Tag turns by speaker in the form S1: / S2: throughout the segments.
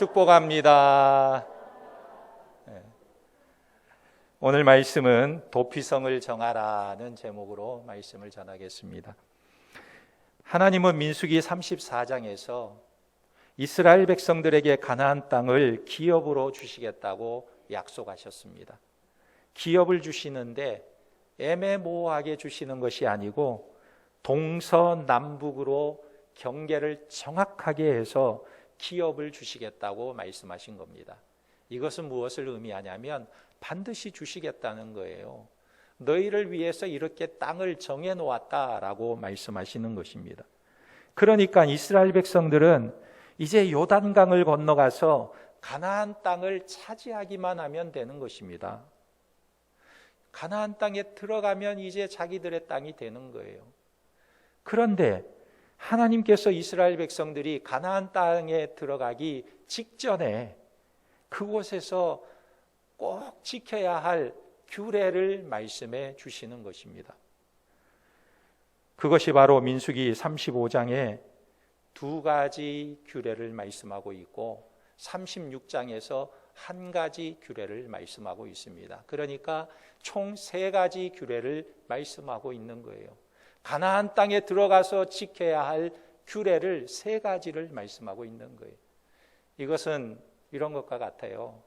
S1: 축복합니다. 오늘 말씀은 도피성을 정하라는 제목으로 말씀을 전하겠습니다. 하나님은 민수기 34장에서 이스라엘 백성들에게 가나안 땅을 기업으로 주시겠다고 약속하셨습니다. 기업을 주시는데 애매모호하게 주시는 것이 아니고 동서남북으로 경계를 정확하게 해서 기업을 주시겠다고 말씀하신 겁니다. 이것은 무엇을 의미하냐면 반드시 주시겠다는 거예요. 너희를 위해서 이렇게 땅을 정해 놓았다라고 말씀하시는 것입니다. 그러니까 이스라엘 백성들은 이제 요단강을 건너가서 가나안 땅을 차지하기만 하면 되는 것입니다. 가나안 땅에 들어가면 이제 자기들의 땅이 되는 거예요. 그런데 하나님께서 이스라엘 백성들이 가나안 땅에 들어가기 직전에 그곳에서 꼭 지켜야 할 규례를 말씀해 주시는 것입니다. 그것이 바로 민수기 35장에 두 가지 규례를 말씀하고 있고 36장에서 한 가지 규례를 말씀하고 있습니다. 그러니까 총 세 가지 규례를 말씀하고 있는 거예요. 가나안 땅에 들어가서 지켜야 할 규례를 세 가지를 말씀하고 있는 거예요. 이것은 이런 것과 같아요.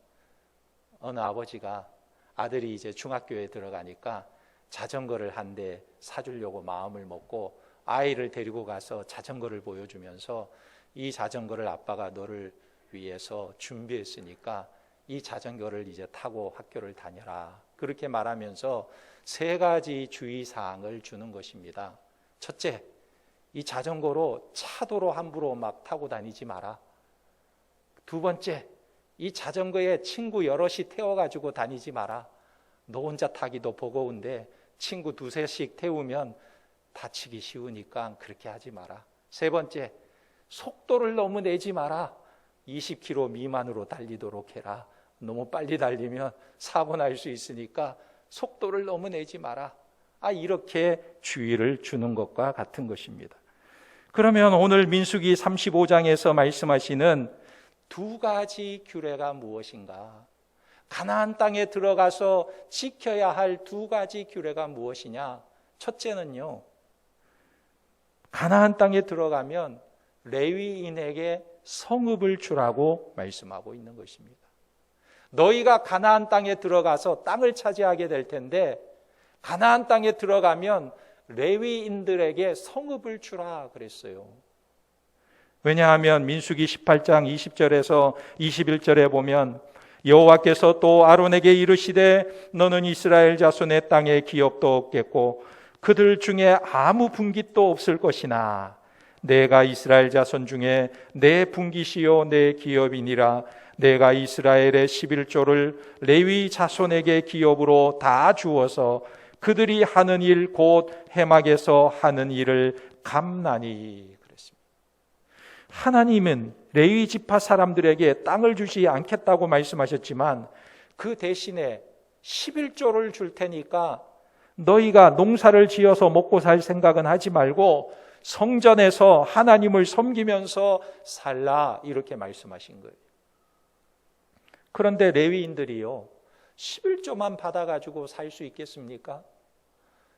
S1: 어느 아버지가 아들이 이제 중학교에 들어가니까 자전거를 한 대 사주려고 마음을 먹고 아이를 데리고 가서 자전거를 보여주면서 이 자전거를 아빠가 너를 위해서 준비했으니까 이 자전거를 이제 타고 학교를 다녀라. 그렇게 말하면서 세 가지 주의사항을 주는 것입니다. 첫째, 이 자전거로 차도로 함부로 막 타고 다니지 마라. 두 번째, 이 자전거에 친구 여럿이 태워가지고 다니지 마라. 너 혼자 타기도 버거운데 친구 두세씩 태우면 다치기 쉬우니까 그렇게 하지 마라. 세 번째, 속도를 너무 내지 마라. 20km 미만으로 달리도록 해라. 너무 빨리 달리면 사고 날 수 있으니까 속도를 너무 내지 마라. 이렇게 주의를 주는 것과 같은 것입니다. 그러면 오늘 민수기 35장에서 말씀하시는 두 가지 규례가 무엇인가? 가나안 땅에 들어가서 지켜야 할 두 가지 규례가 무엇이냐? 첫째는요, 가나안 땅에 들어가면 레위인에게 성읍을 주라고 말씀하고 있는 것입니다. 너희가 가나안 땅에 들어가서 땅을 차지하게 될 텐데 가나안 땅에 들어가면 레위인들에게 성읍을 주라 그랬어요. 왜냐하면 민수기 18장 20절에서 21절에 보면 여호와께서 또 아론에게 이르시되 너는 이스라엘 자손의 땅에 기업도 없겠고 그들 중에 아무 분깃도 없을 것이나 내가 이스라엘 자손 중에 내 분깃이요 내 기업이니라. 내가 이스라엘의 11조를 레위 자손에게 기업으로 다 주어서 그들이 하는 일 곧 해막에서 하는 일을 감나니 그랬습니다. 하나님은 레위 지파 사람들에게 땅을 주지 않겠다고 말씀하셨지만 그 대신에 11조를 줄 테니까 너희가 농사를 지어서 먹고 살 생각은 하지 말고 성전에서 하나님을 섬기면서 살라 이렇게 말씀하신 거예요. 그런데 레위인들이요 11조만 받아가지고 살 수 있겠습니까?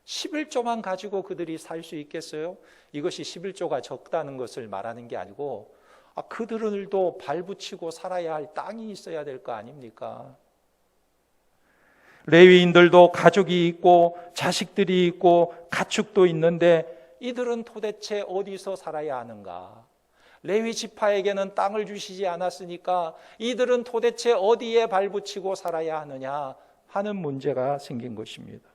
S1: 11조만 가지고 그들이 살 수 있겠어요? 이것이 11조가 적다는 것을 말하는 게 아니고 그들도 발붙이고 살아야 할 땅이 있어야 될 거 아닙니까? 레위인들도 가족이 있고 자식들이 있고 가축도 있는데 이들은 도대체 어디서 살아야 하는가? 레위 지파에게는 땅을 주시지 않았으니까 이들은 도대체 어디에 발붙이고 살아야 하느냐 하는 문제가 생긴 것입니다.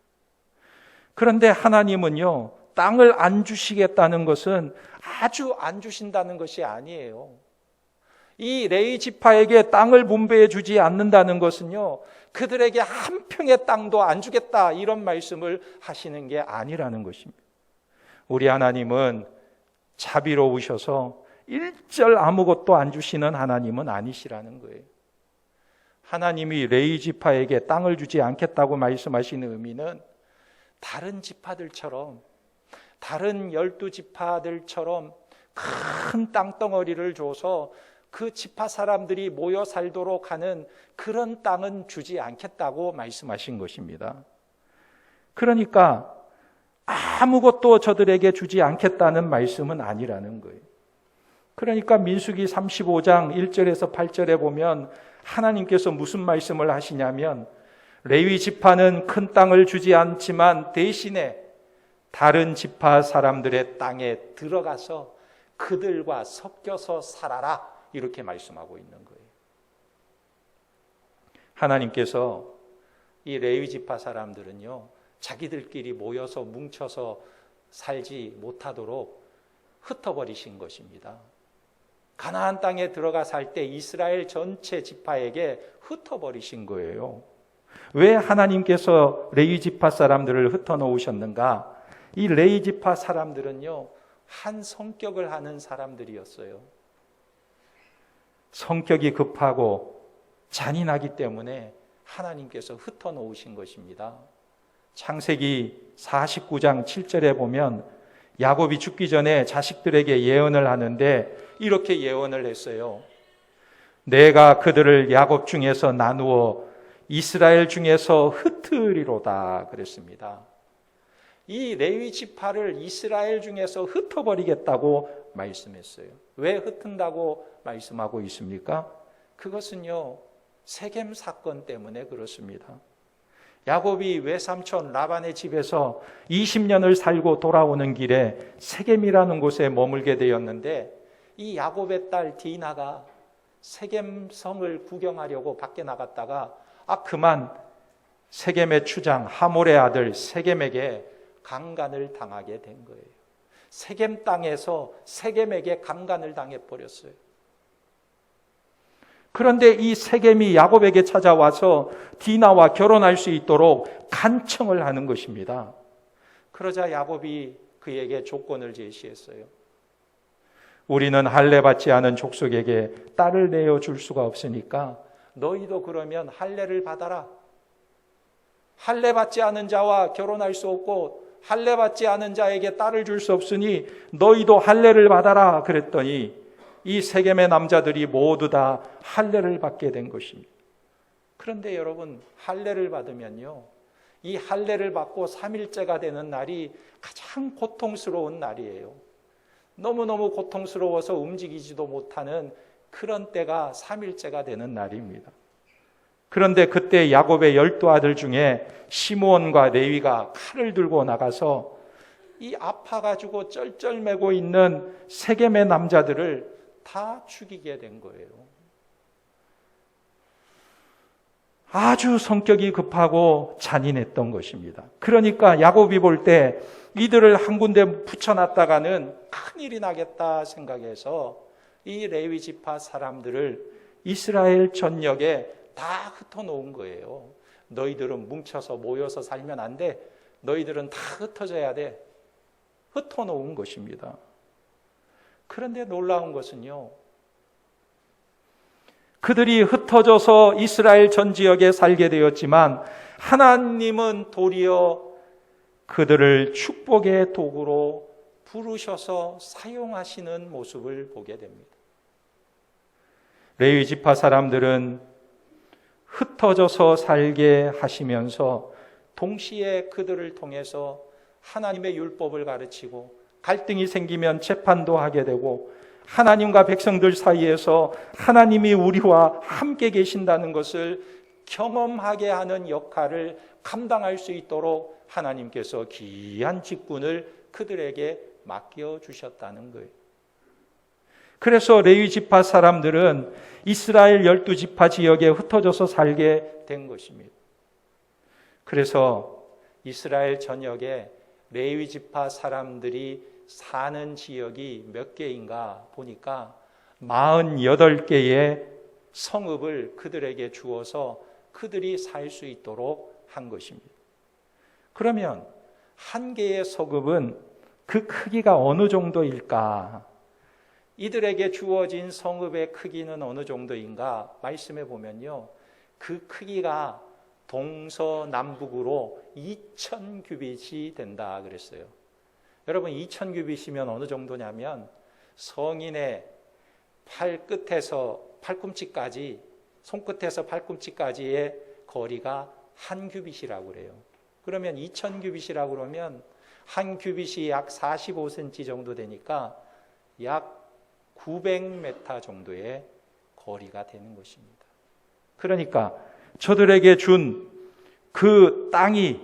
S1: 그런데 하나님은요, 땅을 안 주시겠다는 것은 아주 안 주신다는 것이 아니에요. 이 레위 지파에게 땅을 분배해 주지 않는다는 것은요, 그들에게 한 평의 땅도 안 주겠다 이런 말씀을 하시는 게 아니라는 것입니다. 우리 하나님은 자비로우셔서 일절 아무것도 안 주시는 하나님은 아니시라는 거예요. 하나님이 레위 지파에게 땅을 주지 않겠다고 말씀하시는 의미는 다른 지파들처럼, 다른 12지파들처럼 큰 땅덩어리를 줘서 그 지파 사람들이 모여 살도록 하는 그런 땅은 주지 않겠다고 말씀하신 것입니다. 그러니까 아무것도 저들에게 주지 않겠다는 말씀은 아니라는 거예요. 그러니까 민수기 35장 1절에서 8절에 보면 하나님께서 무슨 말씀을 하시냐면 레위 지파는 큰 땅을 주지 않지만 대신에 다른 지파 사람들의 땅에 들어가서 그들과 섞여서 살아라, 이렇게 말씀하고 있는 거예요. 하나님께서 이 레위 지파 사람들은요, 자기들끼리 모여서 뭉쳐서 살지 못하도록 흩어버리신 것입니다. 가나안 땅에 들어가 살 때 이스라엘 전체 지파에게 흩어버리신 거예요. 왜 하나님께서 레위 지파 사람들을 흩어놓으셨는가? 이 레위 지파 사람들은요, 한 성격을 하는 사람들이었어요. 성격이 급하고 잔인하기 때문에 하나님께서 흩어놓으신 것입니다. 창세기 49장 7절에 보면 야곱이 죽기 전에 자식들에게 예언을 하는데 이렇게 예언을 했어요. 내가 그들을 야곱 중에서 나누어 이스라엘 중에서 흩으리로다 그랬습니다. 이 레위 지파를 이스라엘 중에서 흩어버리겠다고 말씀했어요. 왜 흩은다고 말씀하고 있습니까? 그것은요, 세겜 사건 때문에 그렇습니다. 야곱이 외삼촌 라반의 집에서 20년을 살고 돌아오는 길에 세겜이라는 곳에 머물게 되었는데 이 야곱의 딸 디나가 세겜 성을 구경하려고 밖에 나갔다가 그만 세겜의 추장 하몰의 아들 세겜에게 강간을 당하게 된 거예요. 세겜 땅에서 세겜에게 강간을 당해버렸어요. 그런데 이 세겜이 야곱에게 찾아와서 디나와 결혼할 수 있도록 간청을 하는 것입니다. 그러자 야곱이 그에게 조건을 제시했어요. 우리는 할례 받지 않은 족속에게 딸을 내어줄 수가 없으니까 너희도 그러면 할례를 받아라. 할례 받지 않은 자와 결혼할 수 없고 할례 받지 않은 자에게 딸을 줄 수 없으니 너희도 할례를 받아라 그랬더니 이 세겜의 남자들이 모두 다 할례를 받게 된 것입니다. 그런데 여러분, 할례를 받으면요, 이 할례를 받고 3일째가 되는 날이 가장 고통스러운 날이에요. 너무너무 고통스러워서 움직이지도 못하는 그런 때가 3일째가 되는 날입니다. 그런데 그때 야곱의 12아들 중에 시므온과 레위가 칼을 들고 나가서 이 아파가지고 쩔쩔매고 있는 세겜의 남자들을 다 죽이게 된 거예요. 아주 성격이 급하고 잔인했던 것입니다. 그러니까 야곱이 볼 때 이들을 한 군데 붙여놨다가는 큰일이 나겠다 생각해서 이 레위 지파 사람들을 이스라엘 전역에 다 흩어놓은 거예요. 너희들은 뭉쳐서 모여서 살면 안 돼. 너희들은 다 흩어져야 돼. 흩어놓은 것입니다. 그런데 놀라운 것은요, 그들이 흩어져서 이스라엘 전 지역에 살게 되었지만 하나님은 도리어 그들을 축복의 도구로 부르셔서 사용하시는 모습을 보게 됩니다. 레위 지파 사람들은 흩어져서 살게 하시면서 동시에 그들을 통해서 하나님의 율법을 가르치고 갈등이 생기면 재판도 하게 되고 하나님과 백성들 사이에서 하나님이 우리와 함께 계신다는 것을 경험하게 하는 역할을 감당할 수 있도록 하나님께서 귀한 직분을 그들에게 맡겨주셨다는 거예요. 그래서 레위 지파 사람들은 이스라엘 12지파 지역에 흩어져서 살게 된 것입니다. 그래서 이스라엘 전역에 레위 지파 사람들이 사는 지역이 몇 개인가 보니까 48개의 성읍을 그들에게 주어서 그들이 살 수 있도록 한 것입니다. 그러면 한 개의 성읍은 그 크기가 어느 정도일까? 이들에게 주어진 성읍의 크기는 어느 정도인가? 말씀해 보면요, 그 크기가 동서남북으로 2000규빗이 된다 그랬어요. 여러분, 2000규빗이면 어느 정도냐면 성인의 팔꿈치까지, 손끝에서 팔꿈치까지의 거리가 한 규빗이라고 그래요. 그러면 2000규빗이라고 그러면 한 규빗이 약 45cm 정도 되니까 약 900m 정도의 거리가 되는 것입니다. 그러니까 저들에게 준 그 땅이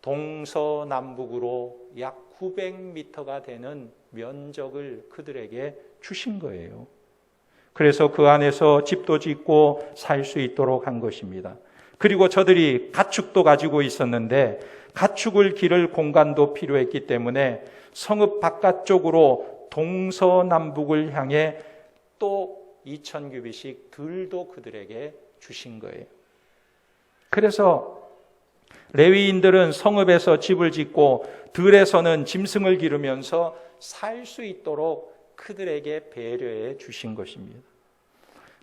S1: 동서남북으로 약 900m가 되는 면적을 그들에게 주신 거예요. 그래서 그 안에서 집도 짓고 살 수 있도록 한 것입니다. 그리고 저들이 가축도 가지고 있었는데 가축을 기를 공간도 필요했기 때문에 성읍 바깥쪽으로 동서남북을 향해 또 2000규빗씩 들도 그들에게 주신 거예요. 그래서 레위인들은 성읍에서 집을 짓고 들에서는 짐승을 기르면서 살 수 있도록 그들에게 배려해 주신 것입니다.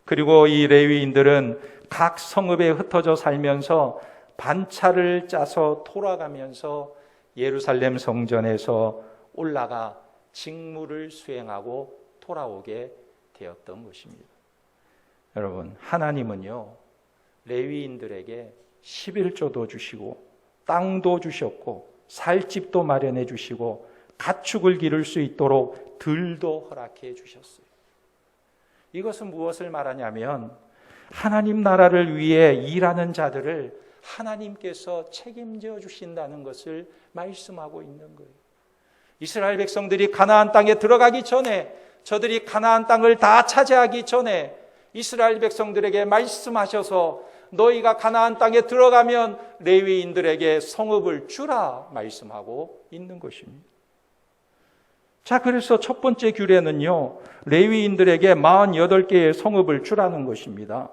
S1: 그리고 이 레위인들은 각 성읍에 흩어져 살면서 반차를 짜서 돌아가면서 예루살렘 성전에서 올라가 직무를 수행하고 돌아오게 되었던 것입니다. 여러분, 하나님은요, 레위인들에게 11조도 주시고 땅도 주셨고 살 집도 마련해 주시고 가축을 기를 수 있도록 들도 허락해 주셨어요. 이것은 무엇을 말하냐면 하나님 나라를 위해 일하는 자들을 하나님께서 책임져 주신다는 것을 말씀하고 있는 거예요. 이스라엘 백성들이 가나안 땅에 들어가기 전에, 저들이 가나안 땅을 다 차지하기 전에 이스라엘 백성들에게 말씀하셔서 너희가 가나안 땅에 들어가면 레위인들에게 성읍을 주라 말씀하고 있는 것입니다. 자, 그래서 첫 번째 규례는요, 레위인들에게 48개의 성읍을 주라는 것입니다.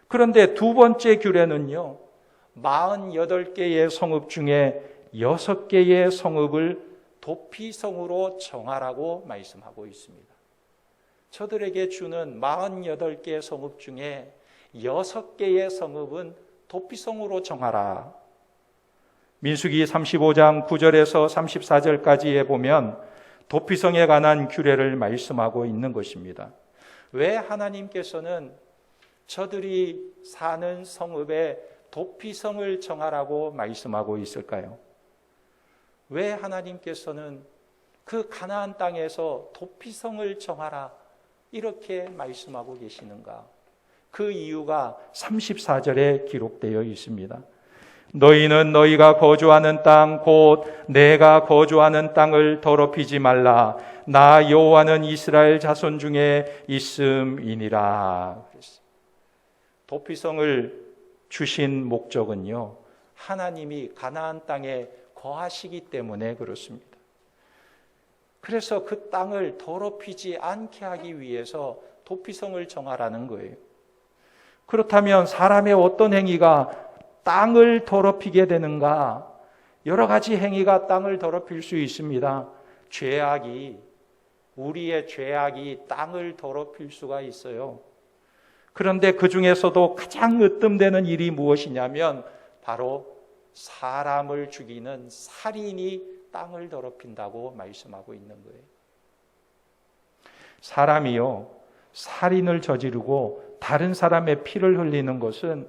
S1: 그런데 두 번째 규례는요, 48개의 성읍 중에 6개의 성읍을 도피성으로 정하라고 말씀하고 있습니다. 저들에게 주는 48개의 성읍 중에 6개의 성읍은 도피성으로 정하라. 민수기 35장 9절에서 34절까지에 보면 도피성에 관한 규례를 말씀하고 있는 것입니다. 왜 하나님께서는 저들이 사는 성읍에 도피성을 정하라고 말씀하고 있을까요? 왜 하나님께서는 그 가나안 땅에서 도피성을 정하라 이렇게 말씀하고 계시는가? 그 이유가 34절에 기록되어 있습니다. 너희는 너희가 거주하는 땅 곧 내가 거주하는 땅을 더럽히지 말라. 나 여호와는 이스라엘 자손 중에 있음이니라. 도피성을 주신 목적은요, 하나님이 가나안 땅에 거하시기 때문에 그렇습니다. 그래서 그 땅을 더럽히지 않게 하기 위해서 도피성을 정하라는 거예요. 그렇다면 사람의 어떤 행위가 땅을 더럽히게 되는가? 여러 가지 행위가 땅을 더럽힐 수 있습니다. 우리의 죄악이 땅을 더럽힐 수가 있어요. 그런데 그 중에서도 가장 으뜸되는 일이 무엇이냐면 바로 사람을 죽이는 살인이 땅을 더럽힌다고 말씀하고 있는 거예요. 사람이요, 살인을 저지르고 다른 사람의 피를 흘리는 것은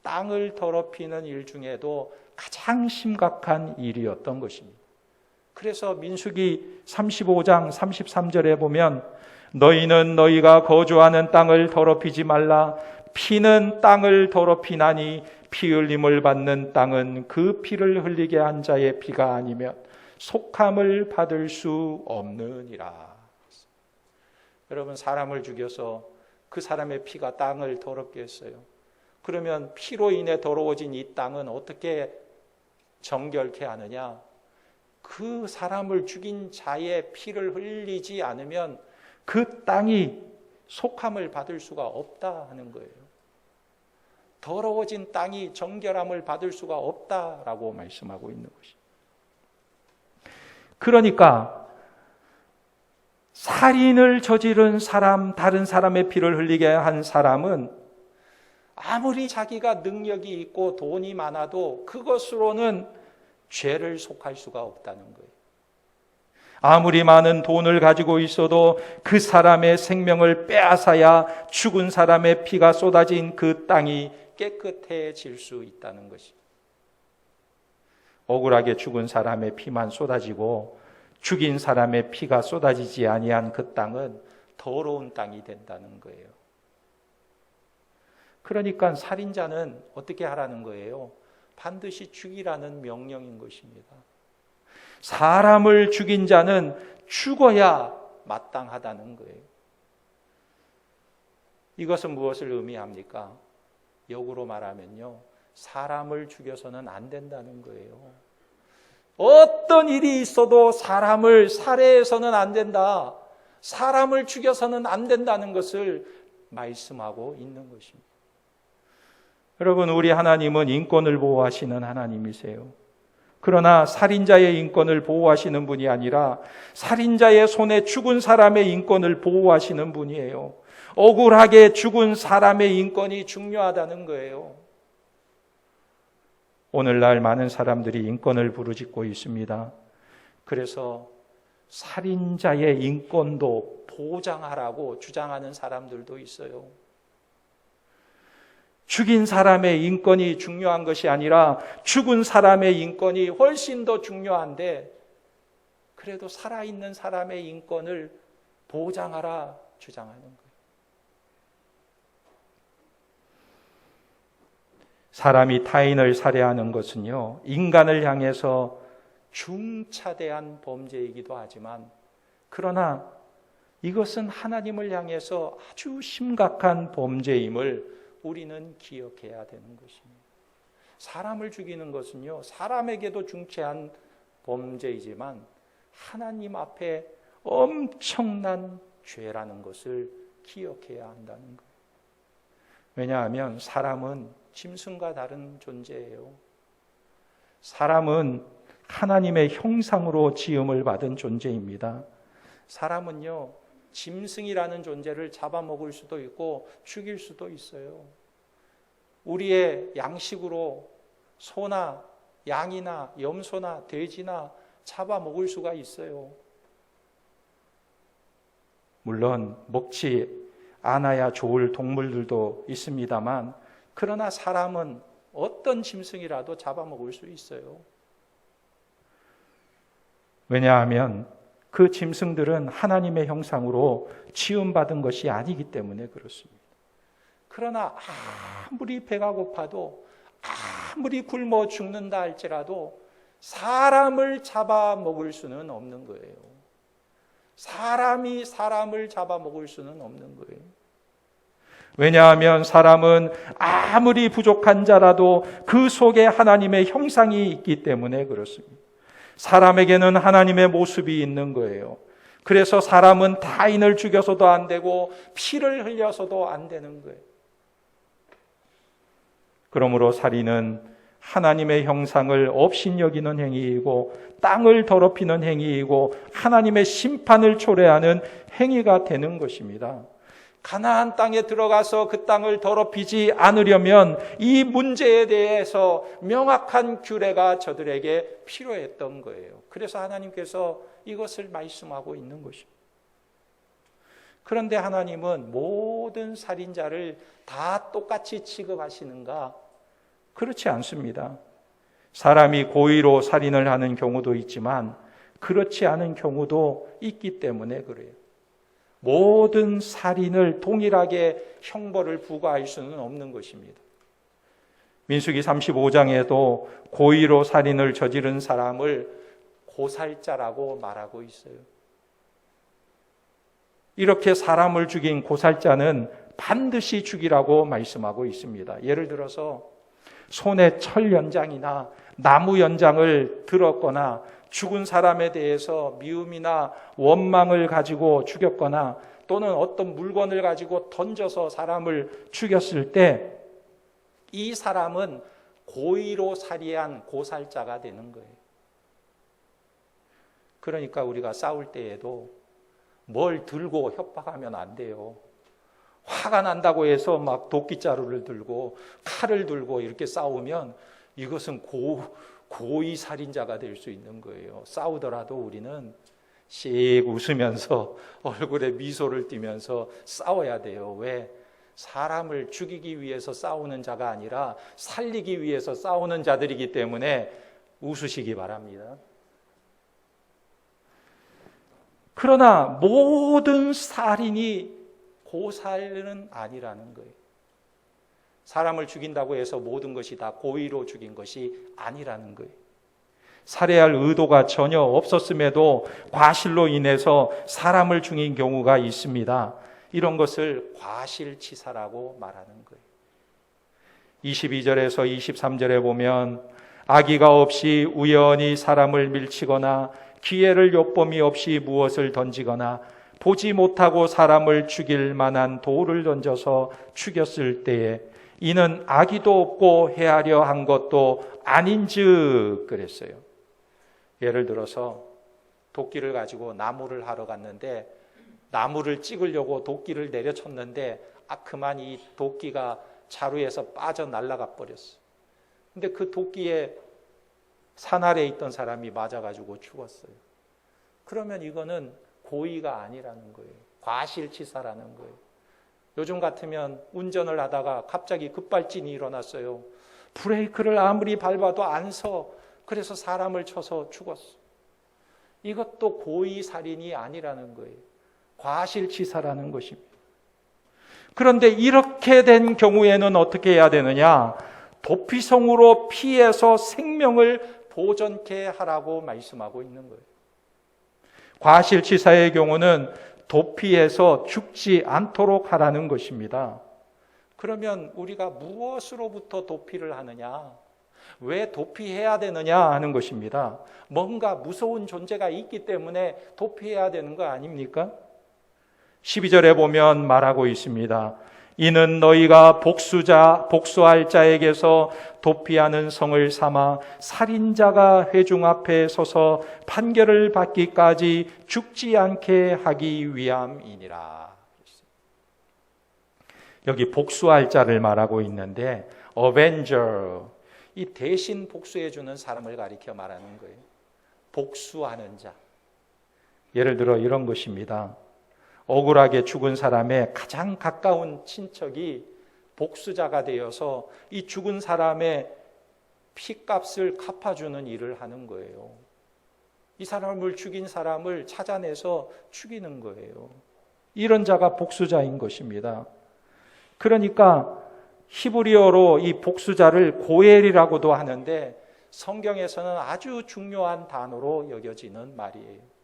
S1: 땅을 더럽히는 일 중에도 가장 심각한 일이었던 것입니다. 그래서 민수기 35장 33절에 보면 너희는 너희가 거주하는 땅을 더럽히지 말라. 피는 땅을 더럽히나니 피 흘림을 받는 땅은 그 피를 흘리게 한 자의 피가 아니면 속함을 받을 수 없느니라. 여러분, 사람을 죽여서 그 사람의 피가 땅을 더럽게 했어요. 그러면 피로 인해 더러워진 이 땅은 어떻게 정결케 하느냐? 그 사람을 죽인 자의 피를 흘리지 않으면 그 땅이 속함을 받을 수가 없다 하는 거예요. 더러워진 땅이 정결함을 받을 수가 없다라고 말씀하고 있는 것입니다. 그러니까 살인을 저지른 사람, 다른 사람의 피를 흘리게 한 사람은 아무리 자기가 능력이 있고 돈이 많아도 그것으로는 죄를 속할 수가 없다는 거예요. 아무리 많은 돈을 가지고 있어도 그 사람의 생명을 빼앗아야 죽은 사람의 피가 쏟아진 그 땅이 깨끗해질 수 있다는 것입니다. 억울하게 죽은 사람의 피만 쏟아지고 죽인 사람의 피가 쏟아지지 아니한 그 땅은 더러운 땅이 된다는 거예요. 그러니까 살인자는 어떻게 하라는 거예요? 반드시 죽이라는 명령인 것입니다. 사람을 죽인 자는 죽어야 마땅하다는 거예요. 이것은 무엇을 의미합니까? 역으로 말하면요, 사람을 죽여서는 안 된다는 거예요. 어떤 일이 있어도 사람을 살해해서는 안 된다, 사람을 죽여서는 안 된다는 것을 말씀하고 있는 것입니다. 여러분, 우리 하나님은 인권을 보호하시는 하나님이세요. 그러나 살인자의 인권을 보호하시는 분이 아니라 살인자의 손에 죽은 사람의 인권을 보호하시는 분이에요. 억울하게 죽은 사람의 인권이 중요하다는 거예요. 오늘날 많은 사람들이 인권을 부르짖고 있습니다. 그래서 살인자의 인권도 보장하라고 주장하는 사람들도 있어요. 죽인 사람의 인권이 중요한 것이 아니라 죽은 사람의 인권이 훨씬 더 중요한데, 그래도 살아있는 사람의 인권을 보장하라 주장하는 거예요. 사람이 타인을 살해하는 것은요, 인간을 향해서 중차대한 범죄이기도 하지만, 그러나 이것은 하나님을 향해서 아주 심각한 범죄임을 우리는 기억해야 되는 것입니다. 사람을 죽이는 것은요, 사람에게도 중차한 범죄이지만 하나님 앞에 엄청난 죄라는 것을 기억해야 한다는 거예요. 왜냐하면 사람은 짐승과 다른 존재예요. 사람은 하나님의 형상으로 지음을 받은 존재입니다. 사람은요, 짐승이라는 존재를 잡아먹을 수도 있고 죽일 수도 있어요. 우리의 양식으로 소나 양이나 염소나 돼지나 잡아먹을 수가 있어요. 물론 먹지 않아야 좋을 동물들도 있습니다만, 그러나 사람은 어떤 짐승이라도 잡아먹을 수 있어요. 왜냐하면 그 짐승들은 하나님의 형상으로 지음받은 것이 아니기 때문에 그렇습니다. 그러나 아무리 배가 고파도, 아무리 굶어 죽는다 할지라도 사람을 잡아먹을 수는 없는 거예요. 사람이 사람을 잡아먹을 수는 없는 거예요. 왜냐하면 사람은 아무리 부족한 자라도 그 속에 하나님의 형상이 있기 때문에 그렇습니다. 사람에게는 하나님의 모습이 있는 거예요. 그래서 사람은 타인을 죽여서도 안 되고 피를 흘려서도 안 되는 거예요. 그러므로 살인은 하나님의 형상을 업신여기는 행위이고 땅을 더럽히는 행위이고 하나님의 심판을 초래하는 행위가 되는 것입니다. 가나안 땅에 들어가서 그 땅을 더럽히지 않으려면 이 문제에 대해서 명확한 규례가 저들에게 필요했던 거예요. 그래서 하나님께서 이것을 말씀하고 있는 것입니다. 그런데 하나님은 모든 살인자를 다 똑같이 취급하시는가? 그렇지 않습니다. 사람이 고의로 살인을 하는 경우도 있지만 그렇지 않은 경우도 있기 때문에 그래요. 모든 살인을 동일하게 형벌을 부과할 수는 없는 것입니다. 민수기 35장에도 고의로 살인을 저지른 사람을 고살자라고 말하고 있어요. 이렇게 사람을 죽인 고살자는 반드시 죽이라고 말씀하고 있습니다. 예를 들어서 손에 철 연장이나 나무 연장을 들었거나 죽은 사람에 대해서 미움이나 원망을 가지고 죽였거나 또는 어떤 물건을 가지고 던져서 사람을 죽였을 때 이 사람은 고의로 살해한 고살자가 되는 거예요. 그러니까 우리가 싸울 때에도 뭘 들고 협박하면 안 돼요. 화가 난다고 해서 막 도끼자루를 들고 칼을 들고 이렇게 싸우면 이것은 고의 살인자가 될 수 있는 거예요. 싸우더라도 우리는 씩 웃으면서 얼굴에 미소를 띠면서 싸워야 돼요. 왜? 사람을 죽이기 위해서 싸우는 자가 아니라 살리기 위해서 싸우는 자들이기 때문에 웃으시기 바랍니다. 그러나 모든 살인이 고살은 아니라는 거예요. 사람을 죽인다고 해서 모든 것이 다 고의로 죽인 것이 아니라는 거예요. 살해할 의도가 전혀 없었음에도 과실로 인해서 사람을 죽인 경우가 있습니다. 이런 것을 과실치사라고 말하는 거예요. 22절에서 23절에 보면 악의가 없이 우연히 사람을 밀치거나 기회를 요범이 없이 무엇을 던지거나 보지 못하고 사람을 죽일 만한 돌을 던져서 죽였을 때에 이는 악의도 없고 해하려 한 것도 아닌즉 그랬어요. 예를 들어서 도끼를 가지고 나무를 하러 갔는데 나무를 찍으려고 도끼를 내려쳤는데 그만 이 도끼가 자루에서 빠져 날아가 버렸어. 근데 그 도끼에 산 아래에 있던 사람이 맞아가지고 죽었어요. 그러면 이거는 고의가 아니라는 거예요. 과실치사라는 거예요. 요즘 같으면 운전을 하다가 갑자기 급발진이 일어났어요. 브레이크를 아무리 밟아도 안 서. 그래서 사람을 쳐서 죽었어. 이것도 고의 살인이 아니라는 거예요. 과실치사라는 것입니다. 그런데 이렇게 된 경우에는 어떻게 해야 되느냐? 도피성으로 피해서 생명을 보존케 하라고 말씀하고 있는 거예요. 과실치사의 경우는 도피해서 죽지 않도록 하라는 것입니다. 그러면 우리가 무엇으로부터 도피를 하느냐? 왜 도피해야 되느냐 하는 것입니다. 뭔가 무서운 존재가 있기 때문에 도피해야 되는 거 아닙니까? 12절에 보면 말하고 있습니다. 이는 너희가 복수할 자에게서 도피하는 성을 삼아 살인자가 회중 앞에 서서 판결을 받기까지 죽지 않게 하기 위함이니라. 여기 복수할 자를 말하고 있는데 어벤저, 이 대신 복수해 주는 사람을 가리켜 말하는 거예요. 복수하는 자. 예를 들어 이런 것입니다. 억울하게 죽은 사람의 가장 가까운 친척이 복수자가 되어서 이 죽은 사람의 피값을 갚아주는 일을 하는 거예요. 이 사람을 죽인 사람을 찾아내서 죽이는 거예요. 이런 자가 복수자인 것입니다. 그러니까 히브리어로 이 복수자를 고엘이라고도 하는데 성경에서는 아주 중요한 단어로 여겨지는 말이에요.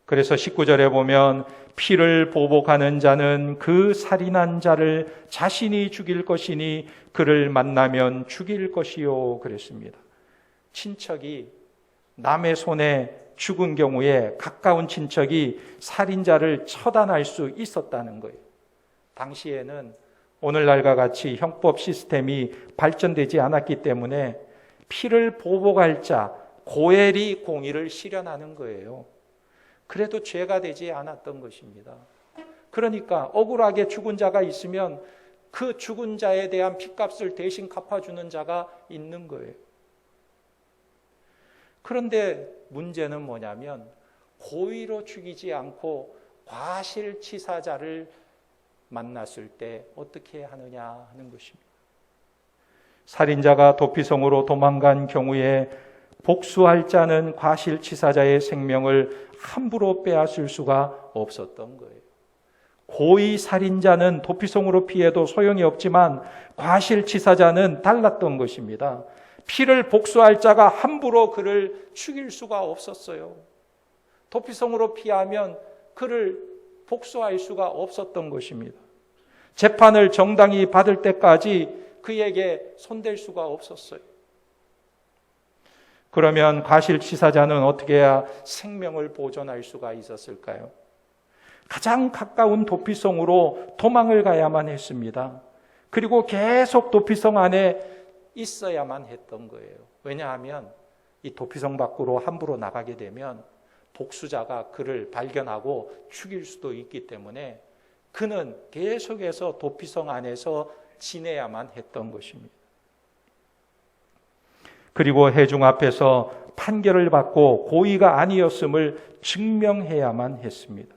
S1: 그래서 19절에 보면 피를 보복하는 자는 그 살인한 자를 자신이 죽일 것이니 그를 만나면 죽일 것이요 그랬습니다. 친척이 남의 손에 죽은 경우에 가까운 친척이 살인자를 처단할 수 있었다는 거예요. 당시에는 오늘날과 같이 형법 시스템이 발전되지 않았기 때문에 피를 보복할 자, 고엘이 공의를 실현하는 거예요. 그래도 죄가 되지 않았던 것입니다. 그러니까 억울하게 죽은 자가 있으면 그 죽은 자에 대한 핏값을 대신 갚아주는 자가 있는 거예요. 그런데 문제는 뭐냐면 고의로 죽이지 않고 과실치사자를 만났을 때 어떻게 하느냐 하는 것입니다. 살인자가 도피성으로 도망간 경우에 복수할 자는 과실치사자의 생명을 함부로 빼앗을 수가 없었던 거예요. 고의 살인자는 도피성으로 피해도 소용이 없지만 과실치사자는 달랐던 것입니다. 피를 복수할 자가 함부로 그를 죽일 수가 없었어요. 도피성으로 피하면 그를 복수할 수가 없었던 것입니다. 재판을 정당히 받을 때까지 그에게 손댈 수가 없었어요. 그러면 과실치사자는 어떻게 해야 생명을 보존할 수가 있었을까요? 가장 가까운 도피성으로 도망을 가야만 했습니다. 그리고 계속 도피성 안에 있어야만 했던 거예요. 왜냐하면 이 도피성 밖으로 함부로 나가게 되면 복수자가 그를 발견하고 죽일 수도 있기 때문에 그는 계속해서 도피성 안에서 지내야만 했던 것입니다. 그리고 회중 앞에서 판결을 받고 고의가 아니었음을 증명해야만 했습니다.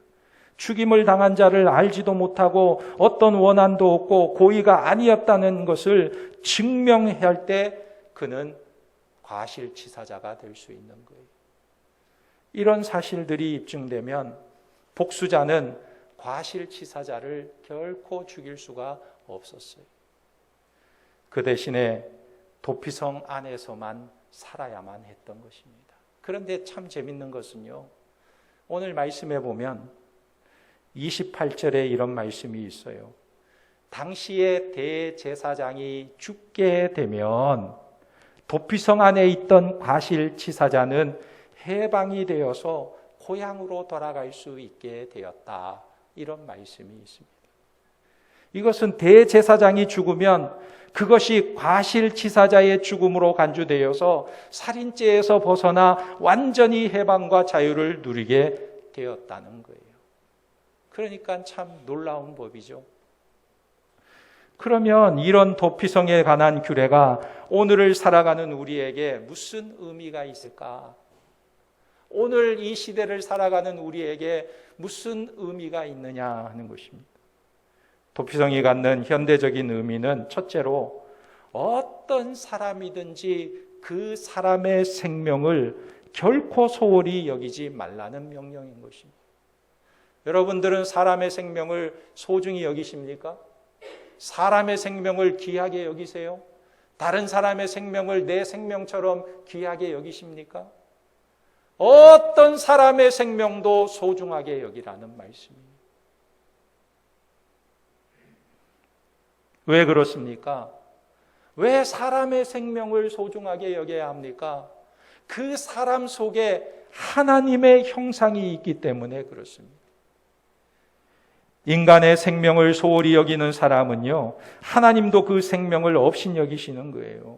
S1: 죽임을 당한 자를 알지도 못하고 어떤 원한도 없고 고의가 아니었다는 것을 증명해야 할 때 그는 과실치사자가 될 수 있는 거예요. 이런 사실들이 입증되면 복수자는 과실치사자를 결코 죽일 수가 없었어요. 그 대신에 도피성 안에서만 살아야만 했던 것입니다. 그런데 참 재밌는 것은요, 오늘 말씀해 보면 28절에 이런 말씀이 있어요. 당시에 대제사장이 죽게 되면 도피성 안에 있던 과실치사자는 해방이 되어서 고향으로 돌아갈 수 있게 되었다. 이런 말씀이 있습니다. 이것은 대제사장이 죽으면 그것이 과실치사자의 죽음으로 간주되어서 살인죄에서 벗어나 완전히 해방과 자유를 누리게 되었다는 거예요. 그러니까 참 놀라운 법이죠. 그러면 이런 도피성에 관한 규례가 오늘을 살아가는 우리에게 무슨 의미가 있을까? 오늘 이 시대를 살아가는 우리에게 무슨 의미가 있느냐 하는 것입니다. 도피성이 갖는 현대적인 의미는 첫째로 어떤 사람이든지 그 사람의 생명을 결코 소홀히 여기지 말라는 명령인 것입니다. 여러분들은 사람의 생명을 소중히 여기십니까? 사람의 생명을 귀하게 여기세요? 다른 사람의 생명을 내 생명처럼 귀하게 여기십니까? 어떤 사람의 생명도 소중하게 여기라는 말씀입니다. 왜 그렇습니까? 왜 사람의 생명을 소중하게 여겨야 합니까? 그 사람 속에 하나님의 형상이 있기 때문에 그렇습니다. 인간의 생명을 소홀히 여기는 사람은요, 하나님도 그 생명을 업신여기시는 거예요.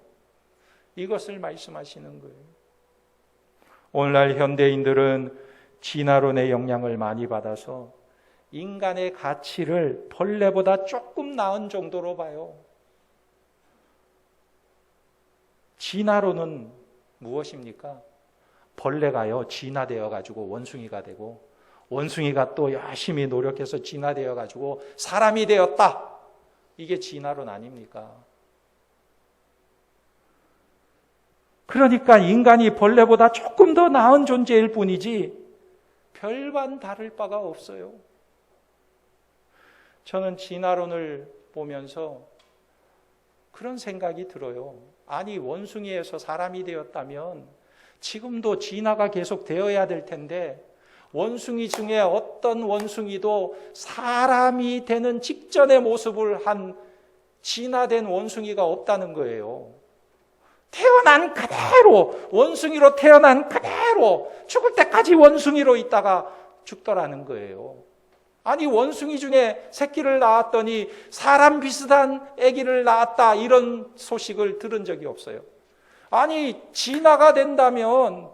S1: 이것을 말씀하시는 거예요. 오늘날 현대인들은 진화론의 영향을 많이 받아서 인간의 가치를 벌레보다 조금 나은 정도로 봐요. 진화론은 무엇입니까? 벌레가요, 진화되어 가지고 원숭이가 되고, 원숭이가 또 열심히 노력해서 진화되어 가지고 사람이 되었다. 이게 진화론 아닙니까? 그러니까 인간이 벌레보다 조금 더 나은 존재일 뿐이지 별반 다를 바가 없어요. 저는 진화론을 보면서 그런 생각이 들어요. 아니, 원숭이에서 사람이 되었다면 지금도 진화가 계속 되어야 될 텐데 원숭이 중에 어떤 원숭이도 사람이 되는 직전의 모습을 한 진화된 원숭이가 없다는 거예요. 태어난 그대로, 원숭이로 태어난 그대로 죽을 때까지 원숭이로 있다가 죽더라는 거예요. 아니, 원숭이 중에 새끼를 낳았더니 사람 비슷한 아기를 낳았다, 이런 소식을 들은 적이 없어요. 아니, 진화가 된다면,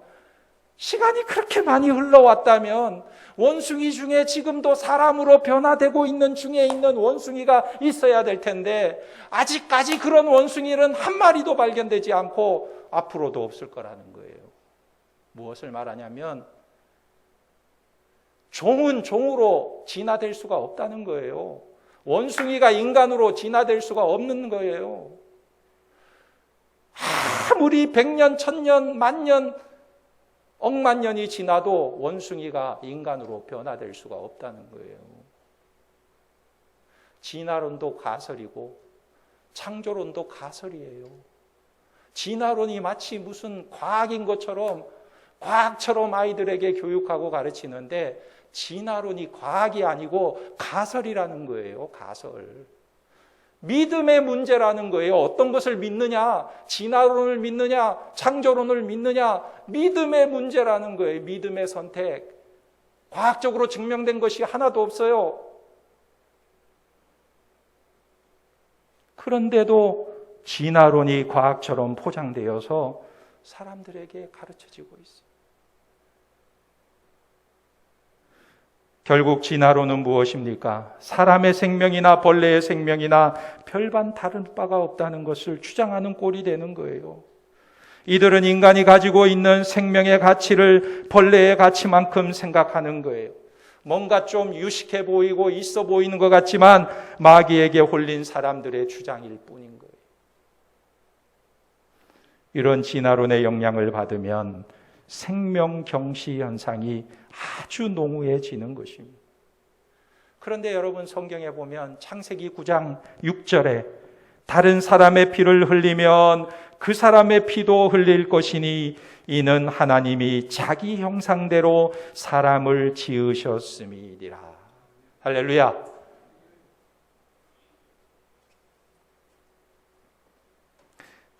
S1: 시간이 그렇게 많이 흘러왔다면 원숭이 중에 지금도 사람으로 변화되고 있는 중에 있는 원숭이가 있어야 될 텐데 아직까지 그런 원숭이는 한 마리도 발견되지 않고 앞으로도 없을 거라는 거예요. 무엇을 말하냐면 종은 종으로 진화될 수가 없다는 거예요. 원숭이가 인간으로 진화될 수가 없는 거예요. 아무리 100년, 1000년, 만년, 억만 년이 지나도 원숭이가 인간으로 변화될 수가 없다는 거예요. 진화론도 가설이고 창조론도 가설이에요. 진화론이 마치 무슨 과학인 것처럼, 과학처럼 아이들에게 교육하고 가르치는데 진화론이 과학이 아니고 가설이라는 거예요. 가설. 믿음의 문제라는 거예요. 어떤 것을 믿느냐, 진화론을 믿느냐, 창조론을 믿느냐, 믿음의 문제라는 거예요. 믿음의 선택. 과학적으로 증명된 것이 하나도 없어요. 그런데도 진화론이 과학처럼 포장되어서 사람들에게 가르쳐지고 있어요. 결국 진화론은 무엇입니까? 사람의 생명이나 벌레의 생명이나 별반 다른 바가 없다는 것을 주장하는 꼴이 되는 거예요. 이들은 인간이 가지고 있는 생명의 가치를 벌레의 가치만큼 생각하는 거예요. 뭔가 좀 유식해 보이고 있어 보이는 것 같지만 마귀에게 홀린 사람들의 주장일 뿐인 거예요. 이런 진화론의 영향을 받으면 생명 경시 현상이 아주 농후해지는 것입니다. 그런데 여러분, 성경에 보면 창세기 9장 6절에 다른 사람의 피를 흘리면 그 사람의 피도 흘릴 것이니 이는 하나님이 자기 형상대로 사람을 지으셨음이니라. 할렐루야.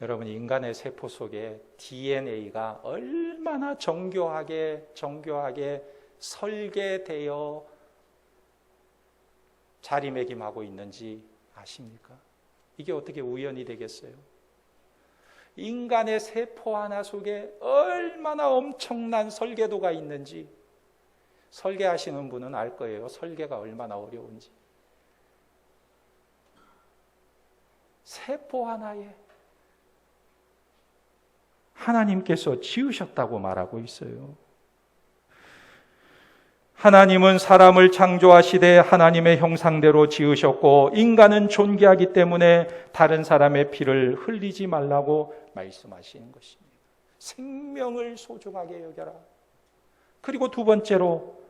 S1: 여러분, 인간의 세포 속에 DNA가 얼마나 정교하게 설계되어 자리매김하고 있는지 아십니까? 이게 어떻게 우연이 되겠어요? 인간의 세포 하나 속에 얼마나 엄청난 설계도가 있는지 설계하시는 분은 알 거예요. 설계가 얼마나 어려운지. 세포 하나에 하나님께서 지으셨다고 말하고 있어요. 하나님은 사람을 창조하시되 하나님의 형상대로 지으셨고 인간은 존귀하기 때문에 다른 사람의 피를 흘리지 말라고 말씀하시는 것입니다. 생명을 소중하게 여겨라. 그리고 두 번째로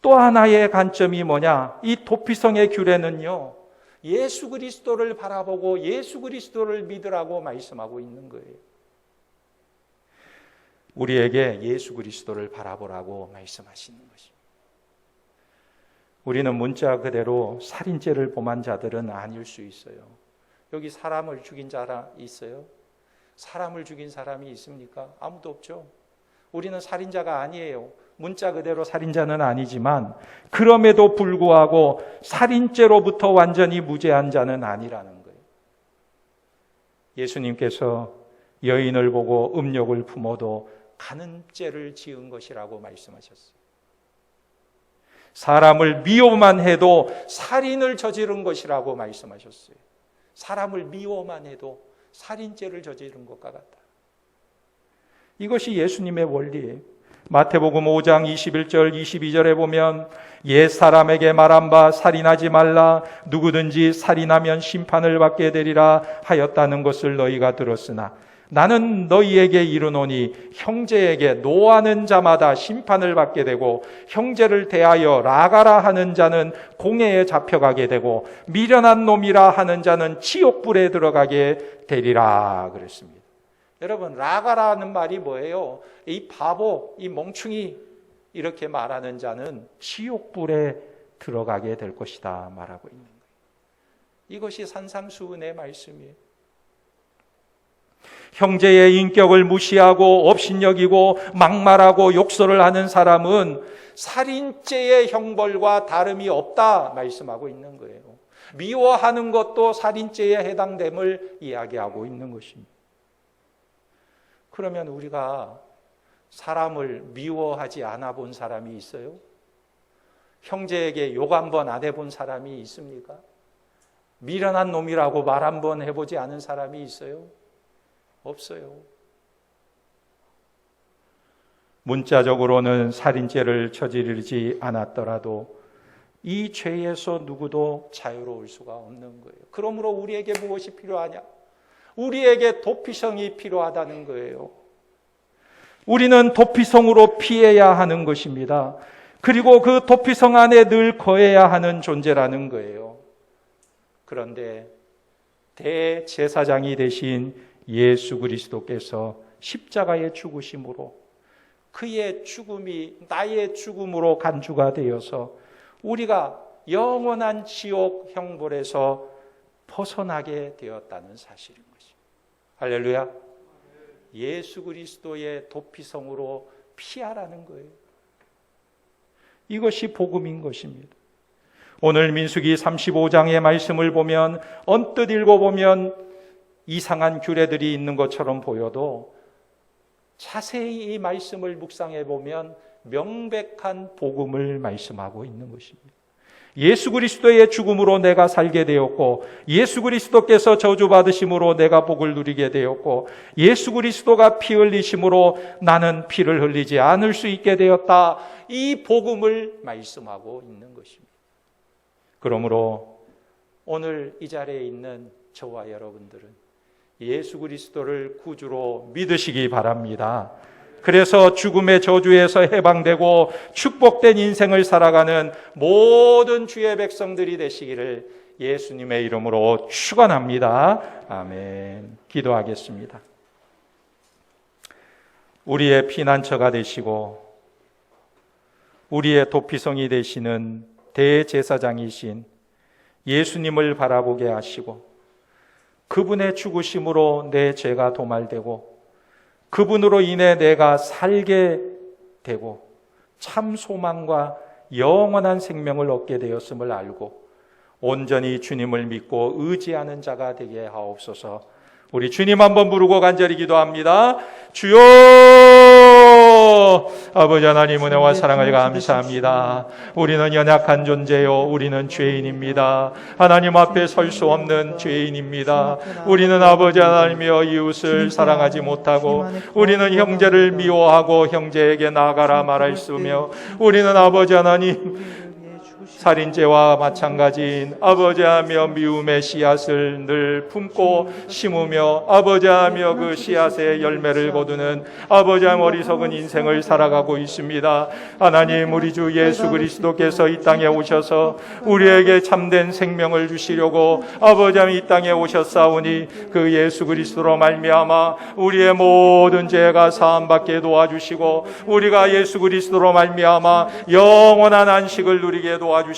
S1: 또 하나의 관점이 뭐냐? 이 도피성의 규례는요, 예수 그리스도를 바라보고 예수 그리스도를 믿으라고 말씀하고 있는 거예요. 우리에게 예수 그리스도를 바라보라고 말씀하시는 것입니다. 우리는 문자 그대로 살인죄를 범한 자들은 아닐 수 있어요. 여기 사람을 죽인 자 있어요? 사람을 죽인 사람이 있습니까? 아무도 없죠. 우리는 살인자가 아니에요. 문자 그대로 살인자는 아니지만 그럼에도 불구하고 살인죄로부터 완전히 무죄한 자는 아니라는 거예요. 예수님께서 여인을 보고 음욕을 품어도 간음죄를 지은 것이라고 말씀하셨어요. 사람을 미워만 해도 살인을 저지른 것이라고 말씀하셨어요. 사람을 미워만 해도 살인죄를 저지른 것과 같다. 이것이 예수님의 원리예요. 마태복음 5장 21절 22절에 보면 옛 사람에게 말한 바 살인하지 말라 누구든지 살인하면 심판을 받게 되리라 하였다는 것을 너희가 들었으나 나는 너희에게 이르노니 형제에게 노하는 자마다 심판을 받게 되고 형제를 대하여 라가라 하는 자는 공회에 잡혀가게 되고 미련한 놈이라 하는 자는 지옥불에 들어가게 되리라 그랬습니다. 여러분, 라가라는 말이 뭐예요? 이 바보, 이 멍충이 이렇게 말하는 자는 지옥불에 들어가게 될 것이다 말하고 있는 거예요. 이것이 산상수훈의 말씀이에요. 형제의 인격을 무시하고 업신여기고 막말하고 욕설을 하는 사람은 살인죄의 형벌과 다름이 없다 말씀하고 있는 거예요. 미워하는 것도 살인죄에 해당됨을 이야기하고 있는 것입니다. 그러면 우리가 사람을 미워하지 않아 본 사람이 있어요? 형제에게 욕 한 번 안 해본 사람이 있습니까? 미련한 놈이라고 말 한 번 해보지 않은 사람이 있어요? 없어요. 문자적으로는 살인죄를 저지르지 않았더라도 이 죄에서 누구도 자유로울 수가 없는 거예요. 그러므로 우리에게 무엇이 필요하냐? 우리에게 도피성이 필요하다는 거예요. 우리는 도피성으로 피해야 하는 것입니다. 그리고 그 도피성 안에 늘 거해야 하는 존재라는 거예요. 그런데 대제사장이 되신 예수 그리스도께서 십자가의 죽으심으로 그의 죽음이 나의 죽음으로 간주가 되어서 우리가 영원한 지옥 형벌에서 벗어나게 되었다는 사실인 것입니다. 할렐루야. 예수 그리스도의 도피성으로 피하라는 거예요. 이것이 복음인 것입니다. 오늘 민수기 35장의 말씀을 보면 언뜻 읽어보면 이상한 규례들이 있는 것처럼 보여도 자세히 이 말씀을 묵상해 보면 명백한 복음을 말씀하고 있는 것입니다. 예수 그리스도의 죽음으로 내가 살게 되었고, 예수 그리스도께서 저주받으심으로 내가 복을 누리게 되었고, 예수 그리스도가 피 흘리심으로 나는 피를 흘리지 않을 수 있게 되었다. 이 복음을 말씀하고 있는 것입니다. 그러므로 오늘 이 자리에 있는 저와 여러분들은 예수 그리스도를 구주로 믿으시기 바랍니다. 그래서 죽음의 저주에서 해방되고 축복된 인생을 살아가는 모든 주의 백성들이 되시기를 예수님의 이름으로 축원합니다. 아멘. 기도하겠습니다. 우리의 피난처가 되시고 우리의 도피성이 되시는 대제사장이신 예수님을 바라보게 하시고 그분의 죽으심으로 내 죄가 도말되고 그분으로 인해 내가 살게 되고 참 소망과 영원한 생명을 얻게 되었음을 알고 온전히 주님을 믿고 의지하는 자가 되게 하옵소서. 우리 주님 한번 부르고 간절히 기도합니다. 주여! 아버지 하나님 은혜와 사랑을 감사합니다. 우리는 연약한 존재요, 우리는 죄인입니다. 하나님 앞에 설 수 없는 죄인입니다. 우리는 아버지 하나님이여 이웃을 사랑하지 못하고 우리는 형제를 미워하고 형제에게 나아가라 말하였으며 우리는 아버지 하나님 살인죄와 마찬가지인 아버지하며 미움의 씨앗을 늘 품고 심으며 아버지하며 그 씨앗의 열매를 거두는 아버지하며 어리석은 인생을 살아가고 있습니다. 하나님, 우리 주 예수 그리스도께서 이 땅에 오셔서 우리에게 참된 생명을 주시려고 아버지하며 이 땅에 오셨사오니 그 예수 그리스도로 말미암아 우리의 모든 죄가 사함받게 도와주시고 우리가 예수 그리스도로 말미암아 영원한 안식을 누리게 도와주시고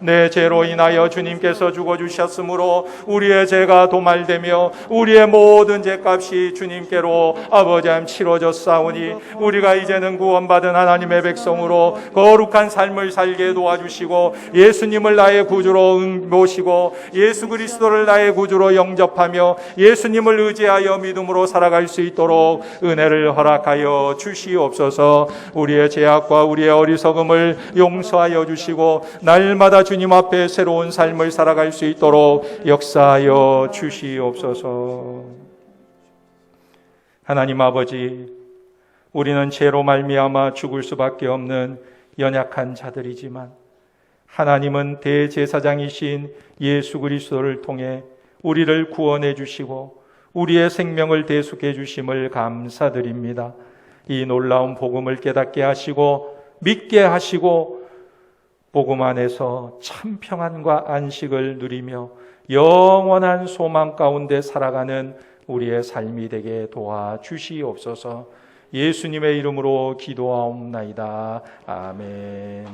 S1: 내 죄로 인하여 주님께서 죽어주셨으므로 우리의 죄가 도말되며 우리의 모든 죄값이 주님께로 아버지 하나님 치러졌사오니 우리가 이제는 구원받은 하나님의 백성으로 거룩한 삶을 살게 도와주시고 예수님을 나의 구주로 모시고 예수 그리스도를 나의 구주로 영접하며 예수님을 의지하여 믿음으로 살아갈 수 있도록 은혜를 허락하여 주시옵소서. 우리의 죄악과 우리의 어리석음을 용서하여 주시고 날마다 주님 앞에 새로운 삶을 살아갈 수 있도록 역사하여 주시옵소서. 하나님 아버지, 우리는 죄로 말미암아 죽을 수밖에 없는 연약한 자들이지만 하나님은 대제사장이신 예수 그리스도를 통해 우리를 구원해 주시고 우리의 생명을 대속해 주심을 감사드립니다. 이 놀라운 복음을 깨닫게 하시고 믿게 하시고 복음 안에서 참 평안과 안식을 누리며 영원한 소망 가운데 살아가는 우리의 삶이 되게 도와주시옵소서. 예수님의 이름으로 기도하옵나이다. 아멘.